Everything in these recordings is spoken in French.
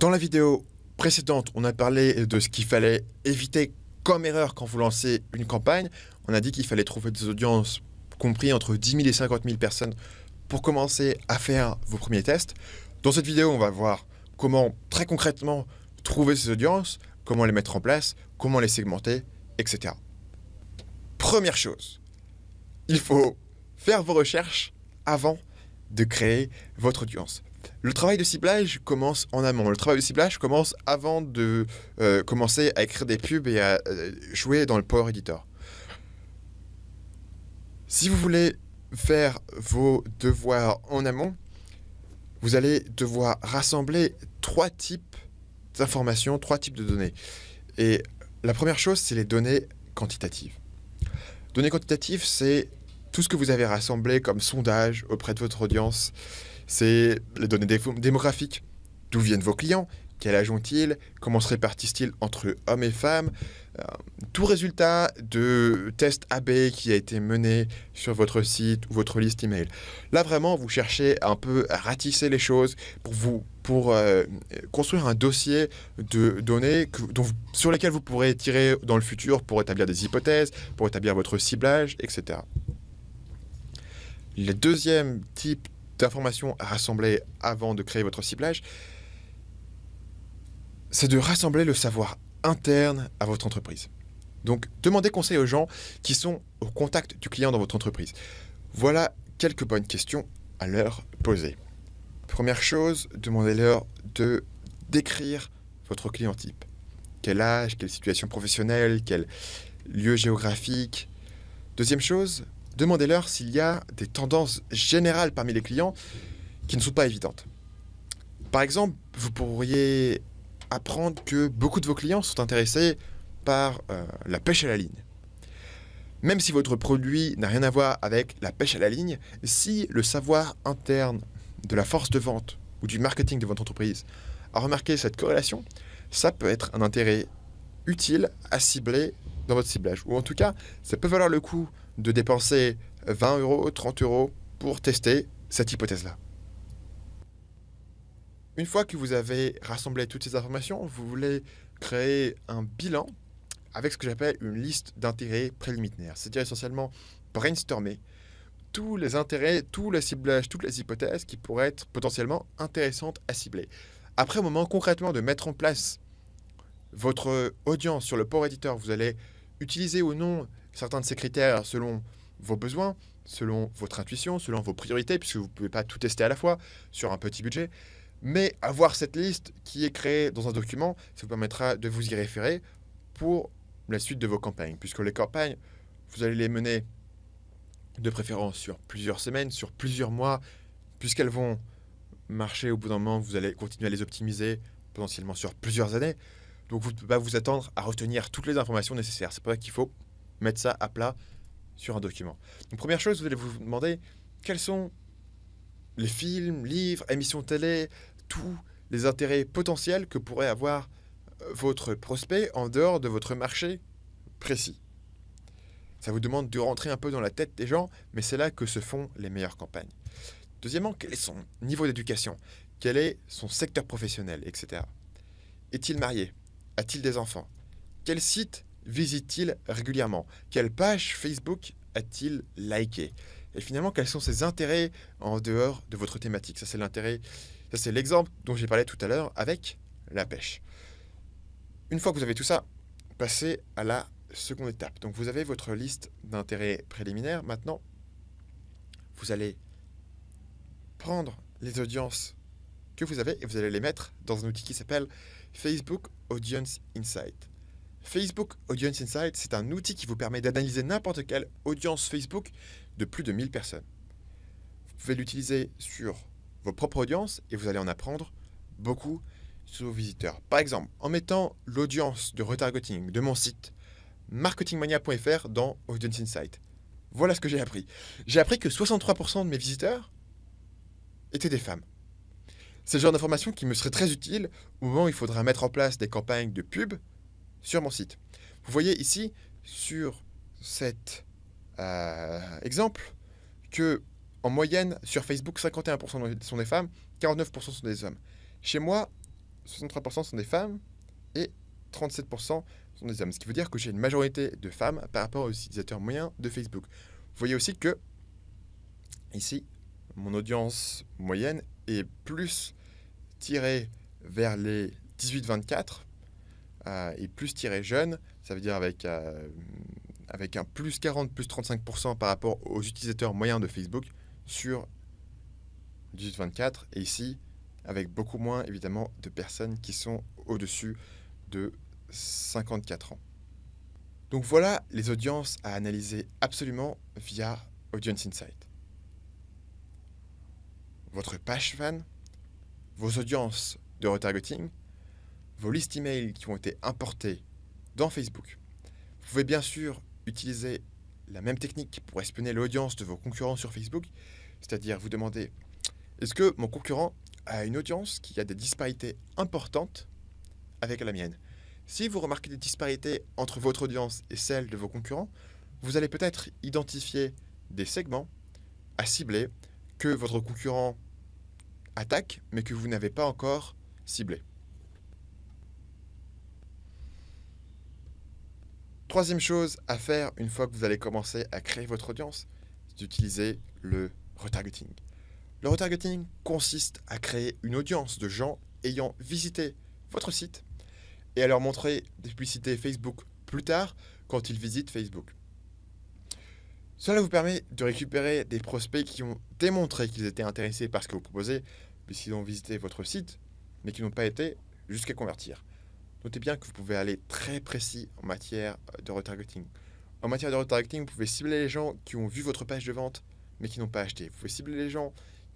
Dans la vidéo précédente, on a parlé de ce qu'il fallait éviter comme erreur quand vous lancez une campagne. On a dit qu'il fallait trouver des audiences compris entre 10 000 et 50 000 personnes pour commencer à faire vos premiers tests. Dans cette vidéo, on va voir comment très concrètement trouver ces audiences, comment les mettre en place, comment les segmenter, etc. Première chose, il faut faire vos recherches avant de créer votre audience. Le travail de ciblage commence en amont. Le travail de ciblage commence avant de commencer à écrire des pubs et à jouer dans le Power Editor. Si vous voulez faire vos devoirs en amont, vous allez devoir rassembler trois types d'informations, trois types de données. Et la première chose, c'est les données quantitatives. Données quantitatives, c'est tout ce que vous avez rassemblé comme sondage auprès de votre audience. C'est les données démographiques. D'où viennent vos clients? Quel âge ont-ils? Comment se répartissent-ils entre hommes et femmes? Tout résultat de test AB qui a été mené sur votre site ou votre liste email. Là, vraiment, vous cherchez un peu à ratisser les choses pour construire un dossier de données sur lesquelles vous pourrez tirer dans le futur pour établir des hypothèses, pour établir votre ciblage, etc. Le deuxième type d'informations à rassembler avant de créer votre ciblage, c'est de rassembler le savoir interne à votre entreprise. Donc, demandez conseil aux gens qui sont au contact du client dans votre entreprise. Voilà quelques bonnes questions à leur poser. Première chose, demandez-leur de décrire votre client type. Quel âge, quelle situation professionnelle, quel lieu géographique. Deuxième chose, demandez-leur s'il y a des tendances générales parmi les clients qui ne sont pas évidentes. Par exemple, vous pourriez apprendre que beaucoup de vos clients sont intéressés par la pêche à la ligne. Même si votre produit n'a rien à voir avec la pêche à la ligne, si le savoir interne de la force de vente ou du marketing de votre entreprise a remarqué cette corrélation, ça peut être un intérêt utile à cibler dans votre ciblage. Ou en tout cas, ça peut valoir le coup de dépenser 20 euros, 30 euros pour tester cette hypothèse-là. Une fois que vous avez rassemblé toutes ces informations, vous voulez créer un bilan avec ce que j'appelle une liste d'intérêts préliminaires. C'est-à-dire essentiellement brainstormer tous les intérêts, tous les ciblages, toutes les hypothèses qui pourraient être potentiellement intéressantes à cibler. Après, au moment concrètement de mettre en place votre audience sur le Power Editor, vous allez utiliser ou non certains de ces critères selon vos besoins, selon votre intuition, selon vos priorités, puisque vous ne pouvez pas tout tester à la fois sur un petit budget. Mais avoir cette liste qui est créée dans un document, ça vous permettra de vous y référer pour la suite de vos campagnes. Puisque les campagnes, vous allez les mener de préférence sur plusieurs semaines, sur plusieurs mois, puisqu'elles vont marcher au bout d'un moment, vous allez continuer à les optimiser potentiellement sur plusieurs années. Donc vous ne pouvez pas vous attendre à retenir toutes les informations nécessaires. C'est pour ça qu'il faut mettre ça à plat sur un document. Donc première chose, vous allez vous demander quels sont les films, livres, émissions télé, tous les intérêts potentiels que pourrait avoir votre prospect en dehors de votre marché précis. Ça vous demande de rentrer un peu dans la tête des gens, mais c'est là que se font les meilleures campagnes. Deuxièmement, quel est son niveau d'éducation? Quel est son secteur professionnel, etc. Est-il marié? A-t-il des enfants? Quel site visite-t-il régulièrement? Quelle page Facebook a-t-il liké? Et finalement, quels sont ses intérêts en dehors de votre thématique? Ça, c'est l'exemple dont j'ai parlé tout à l'heure avec la pêche. Une fois que vous avez tout ça, passez à la seconde étape. Donc, vous avez votre liste d'intérêts préliminaires. Maintenant, vous allez prendre les audiences que vous avez et vous allez les mettre dans un outil qui s'appelle Facebook Audience Insight. Facebook Audience Insight, c'est un outil qui vous permet d'analyser n'importe quelle audience Facebook de plus de 1000 personnes. Vous pouvez l'utiliser sur vos propres audiences et vous allez en apprendre beaucoup sur vos visiteurs. Par exemple, en mettant l'audience de retargeting de mon site marketingmania.fr dans Audience Insight. Voilà ce que j'ai appris. J'ai appris que 63% de mes visiteurs étaient des femmes. C'est le genre d'information qui me serait très utile au moment où il faudra mettre en place des campagnes de pub sur mon site. Vous voyez ici, sur cet exemple, que en moyenne, sur Facebook, 51% sont des femmes, 49% sont des hommes. Chez moi, 63% sont des femmes et 37% sont des hommes. Ce qui veut dire que j'ai une majorité de femmes par rapport aux utilisateurs moyens de Facebook. Vous voyez aussi que, ici, mon audience moyenne est plus tirée vers les 18-24 et plus tirée jeune. Ça veut dire avec un plus 40, plus 35% par rapport aux utilisateurs moyens de Facebook sur 18-24. Et ici, avec beaucoup moins, évidemment, de personnes qui sont au-dessus de 54 ans. Donc voilà les audiences à analyser absolument via Audience Insight. Votre page fan, vos audiences de retargeting, vos listes email qui ont été importées dans Facebook. Vous pouvez bien sûr utiliser la même technique pour espionner l'audience de vos concurrents sur Facebook, c'est-à-dire vous demander est-ce que mon concurrent a une audience qui a des disparités importantes avec la mienne. Si vous remarquez des disparités entre votre audience et celle de vos concurrents, vous allez peut-être identifier des segments à cibler que votre concurrent attaque, mais que vous n'avez pas encore ciblé. Troisième chose à faire une fois que vous allez commencer à créer votre audience, c'est d'utiliser le retargeting. Le retargeting consiste à créer une audience de gens ayant visité votre site et à leur montrer des publicités Facebook plus tard quand ils visitent Facebook. Cela vous permet de récupérer des prospects qui ont démontré qu'ils étaient intéressés par ce que vous proposez, puisqu'ils ont visité votre site, mais qui n'ont pas été jusqu'à convertir. Notez bien que vous pouvez aller très précis en matière de retargeting. En matière de retargeting, vous pouvez cibler les gens qui ont vu votre page de vente, mais qui n'ont pas acheté. Vous pouvez cibler les gens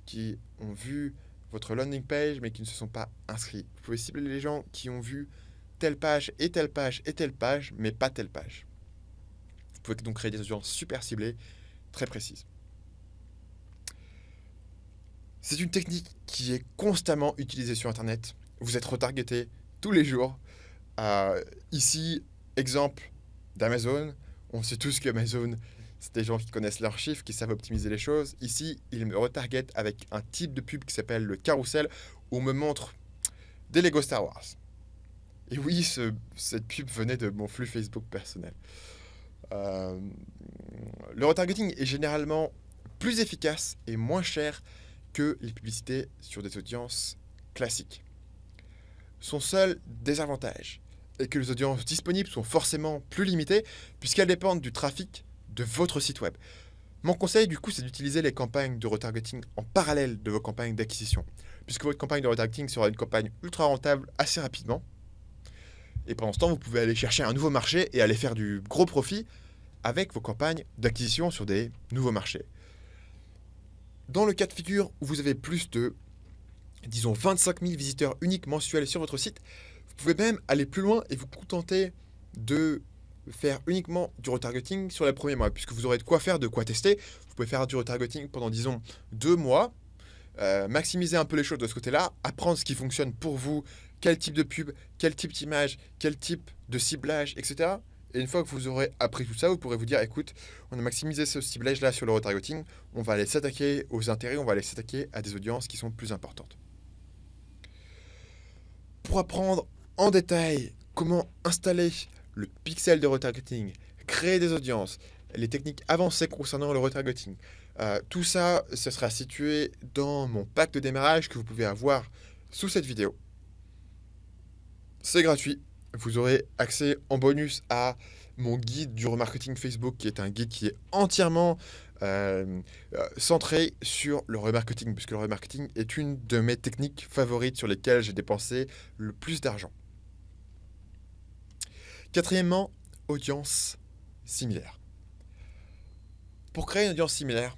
qui ont vu votre landing page, mais qui ne se sont pas inscrits. Vous pouvez cibler les gens qui ont vu telle page et telle page et telle page, mais pas telle page. Vous pouvez donc créer des audiences super ciblées, très précises. C'est une technique qui est constamment utilisée sur Internet. Vous êtes retargeté tous les jours. Ici, exemple d'Amazon. On sait tous qu'Amazon, c'est des gens qui connaissent leurs chiffres, qui savent optimiser les choses. Ici, ils me retargetent avec un type de pub qui s'appelle le carrousel, où on me montre des Lego Star Wars. Et oui, cette pub venait de mon flux Facebook personnel. Le retargeting est généralement plus efficace et moins cher que les publicités sur des audiences classiques. Son seul désavantage est que les audiences disponibles sont forcément plus limitées puisqu'elles dépendent du trafic de votre site web. Mon conseil du coup, c'est d'utiliser les campagnes de retargeting en parallèle de vos campagnes d'acquisition, puisque votre campagne de retargeting sera une campagne ultra rentable assez rapidement. Et pendant ce temps, vous pouvez aller chercher un nouveau marché et aller faire du gros profit avec vos campagnes d'acquisition sur des nouveaux marchés. Dans le cas de figure où vous avez plus de, disons, 25 000 visiteurs uniques mensuels sur votre site, vous pouvez même aller plus loin et vous contenter de faire uniquement du retargeting sur les premiers mois, puisque vous aurez de quoi faire, de quoi tester. Vous pouvez faire du retargeting pendant, disons, 2 mois, maximiser un peu les choses de ce côté-là, apprendre ce qui fonctionne pour vous, quel type de pub, quel type d'image, quel type de ciblage, etc. Et une fois que vous aurez appris tout ça, vous pourrez vous dire, écoute, on a maximisé ce ciblage-là sur le retargeting, on va aller s'attaquer aux intérêts, on va aller s'attaquer à des audiences qui sont plus importantes. Pour apprendre en détail comment installer le pixel de retargeting, créer des audiences, les techniques avancées concernant le retargeting, tout ça, ce sera situé dans mon pack de démarrage que vous pouvez avoir sous cette vidéo. C'est gratuit. Vous aurez accès en bonus à mon guide du remarketing Facebook, qui est un guide qui est entièrement centré sur le remarketing, puisque le remarketing est une de mes techniques favorites sur lesquelles j'ai dépensé le plus d'argent. Quatrièmement, audience similaire. Pour créer une audience similaire,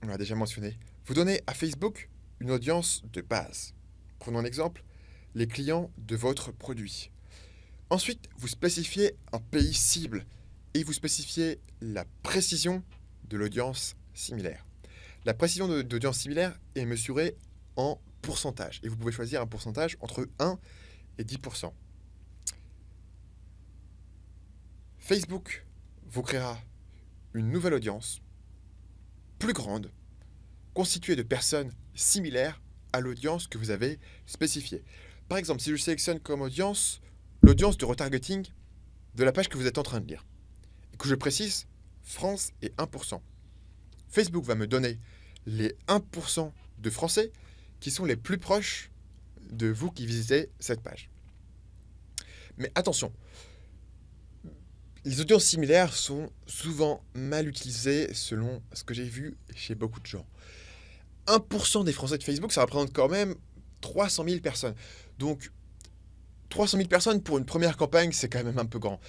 on l'a déjà mentionné, vous donnez à Facebook une audience de base. Prenons un exemple, les clients de votre produit. Ensuite, vous spécifiez un pays cible et vous spécifiez la précision de l'audience similaire. La précision d'audience similaire est mesurée en pourcentage et vous pouvez choisir un pourcentage entre 1 et 10%. Facebook vous créera une nouvelle audience plus grande, constituée de personnes similaires à l'audience que vous avez spécifiée. Par exemple, si je sélectionne comme audience l'audience de retargeting de la page que vous êtes en train de lire, et que je précise France et 1%, Facebook va me donner les 1% de Français qui sont les plus proches de vous qui visitez cette page. Mais attention, les audiences similaires sont souvent mal utilisées selon ce que j'ai vu chez beaucoup de gens. 1% des Français de Facebook, ça représente quand même 300 000 personnes. Donc, 300 000 personnes pour une première campagne, c'est quand même un peu grand.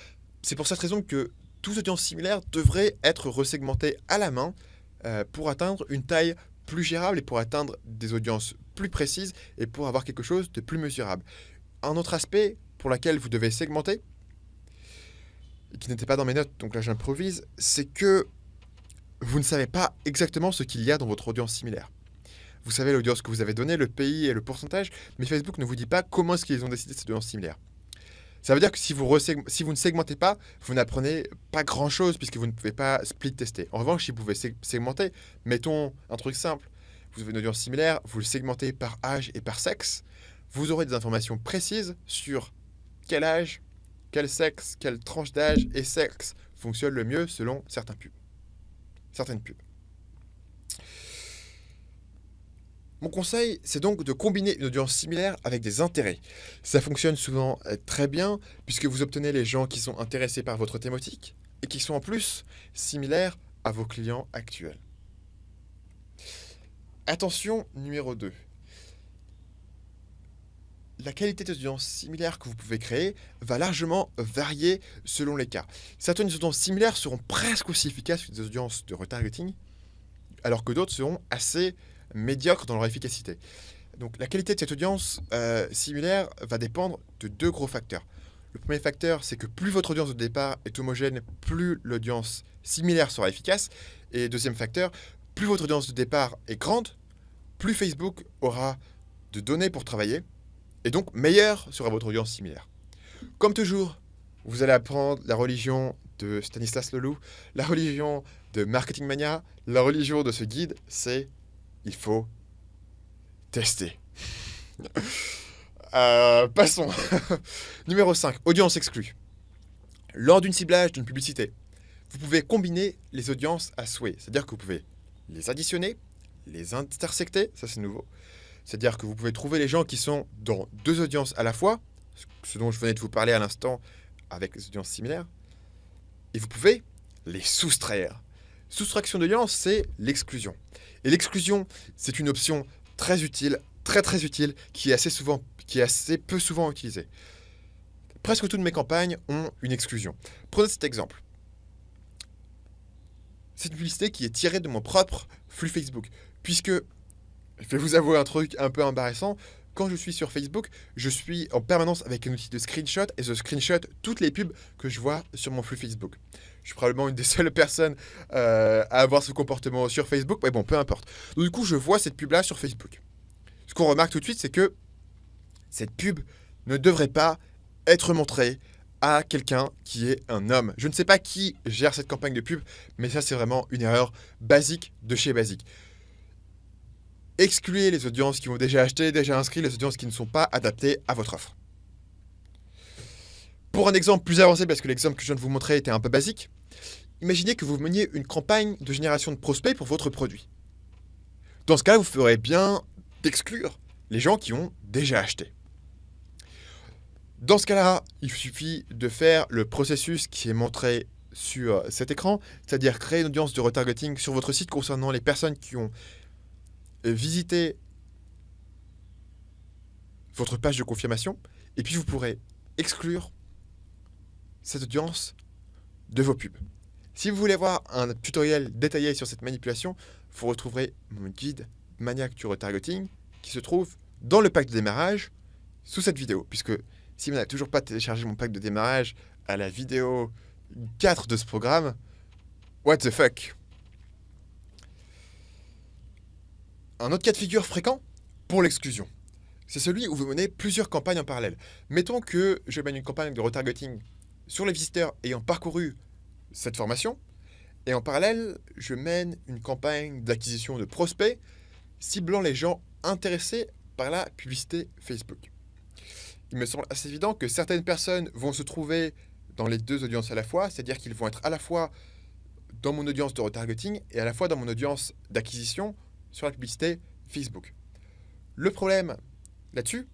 C'est pour cette raison que toutes audiences similaires devraient être resegmentées à la main pour atteindre une taille plus gérable et pour atteindre des audiences plus précises et pour avoir quelque chose de plus mesurable. Un autre aspect pour lequel vous devez segmenter, qui n'était pas dans mes notes, donc là j'improvise, c'est que vous ne savez pas exactement ce qu'il y a dans votre audience similaire. Vous savez l'audience que vous avez donnée, le pays et le pourcentage, mais Facebook ne vous dit pas comment est-ce qu'ils ont décidé de cette audience similaire. Ça veut dire que si vous ne segmentez pas, vous n'apprenez pas grand-chose puisque vous ne pouvez pas split tester. En revanche, si vous pouvez segmenter, mettons un truc simple, vous avez une audience similaire, vous le segmentez par âge et par sexe, vous aurez des informations précises sur quel âge, quel sexe, quelle tranche d'âge et sexe fonctionne le mieux selon certaines pubs. Mon conseil, c'est donc de combiner une audience similaire avec des intérêts. Ça fonctionne souvent très bien puisque vous obtenez les gens qui sont intéressés par votre thématique et qui sont en plus similaires à vos clients actuels. Attention numéro 2. La qualité d'audience similaire que vous pouvez créer va largement varier selon les cas. Certaines audiences similaires seront presque aussi efficaces que des audiences de retargeting, alors que d'autres seront assez médiocres dans leur efficacité. Donc la qualité de cette audience similaire va dépendre de 2 gros facteurs. Le premier facteur, c'est que plus votre audience de départ est homogène, plus l'audience similaire sera efficace. Et deuxième facteur, plus votre audience de départ est grande, plus Facebook aura de données pour travailler, et donc meilleure sera votre audience similaire. Comme toujours, vous allez apprendre la religion de Stanislas Leloup, la religion de Marketing Mania, la religion de ce guide, c'est il faut tester. Passons. Numéro 5, audience exclue. Lors d'une ciblage d'une publicité, vous pouvez combiner les audiences à souhait. C'est-à-dire que vous pouvez les additionner, les intersecter, ça c'est nouveau. C'est-à-dire que vous pouvez trouver les gens qui sont dans 2 audiences à la fois, ce dont je venais de vous parler à l'instant avec les audiences similaires, et vous pouvez les soustraire. Soustraction d'audience, c'est l'exclusion. Et l'exclusion, c'est une option très utile, très utile, qui est assez peu souvent utilisée. Presque toutes mes campagnes ont une exclusion. Prenez cet exemple. C'est une publicité qui est tirée de mon propre flux Facebook, puisque, je vais vous avouer un truc un peu embarrassant, quand je suis sur Facebook, je suis en permanence avec un outil de screenshot et je screenshot toutes les pubs que je vois sur mon flux Facebook. Je suis probablement une des seules personnes à avoir ce comportement sur Facebook, mais bon, peu importe. Donc, du coup, je vois cette pub-là sur Facebook. Ce qu'on remarque tout de suite, c'est que cette pub ne devrait pas être montrée à quelqu'un qui est un homme. Je ne sais pas qui gère cette campagne de pub, mais ça, c'est vraiment une erreur basique de chez basique. Excluez les audiences qui ont déjà acheté, déjà inscrit, les audiences qui ne sont pas adaptées à votre offre. Pour un exemple plus avancé, parce que l'exemple que je viens de vous montrer était un peu basique, imaginez que vous meniez une campagne de génération de prospects pour votre produit. Dans ce cas, vous ferez bien d'exclure les gens qui ont déjà acheté. Dans ce cas-là, il suffit de faire le processus qui est montré sur cet écran, c'est-à-dire créer une audience de retargeting sur votre site concernant les personnes qui ont visité votre page de confirmation, et puis vous pourrez exclure cette audience de vos pubs. Si vous voulez voir un tutoriel détaillé sur cette manipulation, vous retrouverez mon guide Maniaque du retargeting qui se trouve dans le pack de démarrage sous cette vidéo, puisque si vous n'avez toujours pas téléchargé mon pack de démarrage à la vidéo 4 de ce programme, what the fuck? Un autre cas de figure fréquent pour l'exclusion, c'est celui où vous menez plusieurs campagnes en parallèle. Mettons que je mène une campagne de retargeting sur les visiteurs ayant parcouru cette formation, et en parallèle, je mène une campagne d'acquisition de prospects ciblant les gens intéressés par la publicité Facebook. il me semble assez évident que certaines personnes vont se trouver dans les deux audiences à la fois, c'est-à-dire qu'ils vont être à la fois dans mon audience de retargeting et à la fois dans mon audience d'acquisition sur la publicité Facebook. Le problème là-dessus,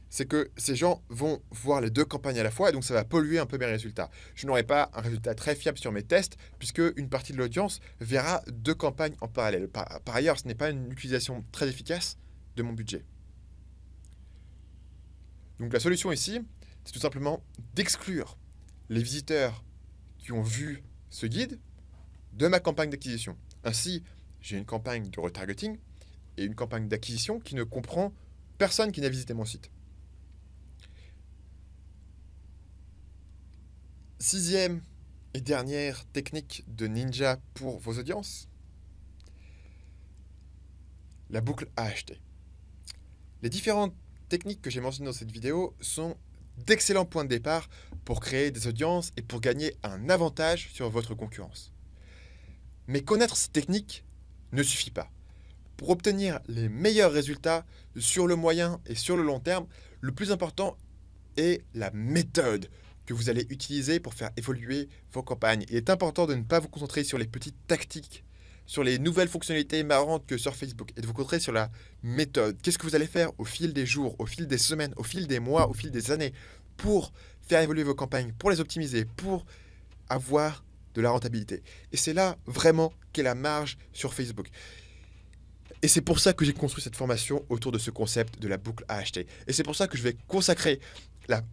c'est que ces gens vont voir les deux campagnes à la fois et donc ça va polluer un peu mes résultats. Je n'aurai pas un résultat très fiable sur mes tests puisque une partie de l'audience verra deux campagnes en parallèle. Par ailleurs, ce n'est pas une utilisation très efficace de mon budget. Donc la solution ici, c'est tout simplement d'exclure les visiteurs qui ont vu ce guide de ma campagne d'acquisition. Ainsi, j'ai une campagne de retargeting et une campagne d'acquisition qui ne comprend personne qui n'a visité mon site. Sixième et dernière technique de Ninja pour vos audiences, la boucle à acheter. Les différentes techniques que j'ai mentionnées dans cette vidéo sont d'excellents points de départ pour créer des audiences et pour gagner un avantage sur votre concurrence. Mais connaître ces techniques ne suffit pas. Pour obtenir les meilleurs résultats sur le moyen et sur le long terme, le plus important est la méthode que vous allez utiliser pour faire évoluer vos campagnes. Il est important de ne pas vous concentrer sur les petites tactiques, sur les nouvelles fonctionnalités marrantes que sur Facebook, et de vous concentrer sur la méthode. Qu'est-ce que vous allez faire au fil des jours, au fil des semaines, au fil des mois, au fil des années, pour faire évoluer vos campagnes, pour les optimiser, pour avoir de la rentabilité. Et c'est là vraiment qu'est la marge sur Facebook. Et c'est pour ça que j'ai construit cette formation autour de ce concept de la boucle à acheter. Et c'est pour ça que je vais consacrer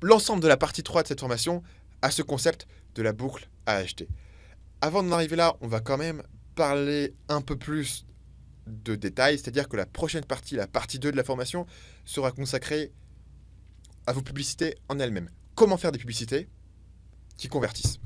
l'ensemble de la partie 3 de cette formation à ce concept de la boucle à acheter. Avant d'en arriver là, on va quand même parler un peu plus de détails, c'est-à-dire que la prochaine partie, la partie 2 de la formation, sera consacrée à vos publicités en elles-mêmes. Comment faire des publicités qui convertissent.